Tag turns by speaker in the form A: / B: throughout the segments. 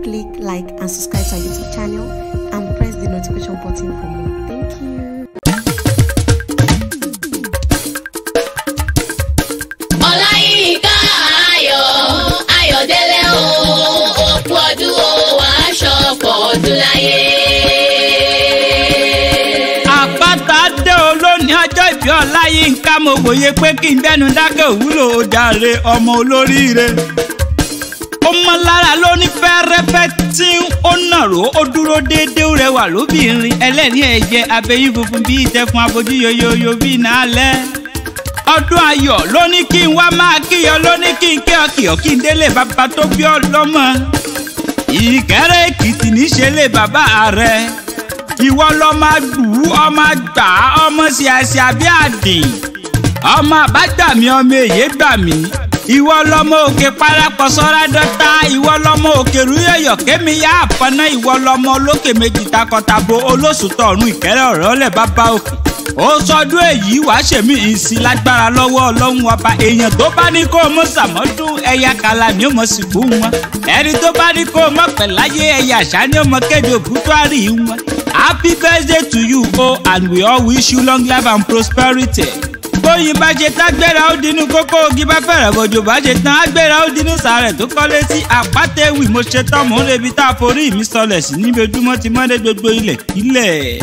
A: click like and subscribe to our YouTube channel and press the notification button for more. Thank you.
B: Apata dé olóní ọjọ́ ìbí Ọláyínká mo wòye pé kí n gbẹ́nu dákẹ́ òwúlò ojàre ọmọ olóríire. Ó mọ lára lóní fẹ́rẹ́fẹ́ tí ó nàró ó dúró déédéé ó rẹwà lóbìnrin ẹlẹ́rìí ẹ̀jẹ̀ abẹ́yín funfun bíi ìtẹ̀fún abojú yoyoyo bíi nàálẹ́. Ọdún ayọ̀ ló ní kí n wá máa kíyọ ló ní kí n kí ọkìyọ kí n délé bàbá tó bí ọlọ́mọ. Ìkẹ́rẹ́ Èkìtì níṣẹ́lẹ̀ bàbá rẹ̀. Ìwọ lọmọ àdùú ọmọ àgbà ọmọ ṣíàṣíà bí àdìn. Ọmọ àbágbàmí ọmọ èyí gbàmí. Ìwọ lọmọ òkè parapọ̀ sọ́ra dọ́ta. Ìwọ lọmọ òkè rúyọ̀yọ̀ kémi yá àpọ́nà. Ìwọ lọmọ olókè méjì takọtabo olóṣùtọ̀ ọ̀run Ìkẹ́rẹ́ ọ̀rọ̀ lẹ̀ bàbá òkè. Ó sọdún èyí wàá ṣèmí ìsìn lágbára lọ́wọ́ Ọlọ́run ọba. Èèyàn tó bá ní kó o mọ̀ sàmọ́dún ẹ̀yà kàlà ni ó mọ̀ sìnkú wọn. Ẹni tó bá ní kó o mọ̀ pẹ̀láyé ẹ̀yà àṣà ni ó mọ̀ kéde òbútúárì wọn. Happy birthday to you, oh, and we all wish you long life and prosperity. Bóyin bá ṣe tán gbéra ó dínú kókó ogi bá fẹ̀rẹ̀ bòjò bá ṣe tán á gbéra ó dínú sàárẹ̀ tó kọ́lé sí Apataewi. Mo ṣe tán mò ń rebi tá a forí mi sọlẹ̀ sí níbi ojúmọ́ ti mọ́lẹ̀ gbogbo ilẹ̀ kílẹ̀.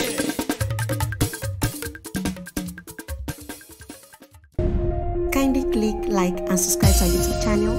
A: Kindly click like and subscribe to our YouTube channel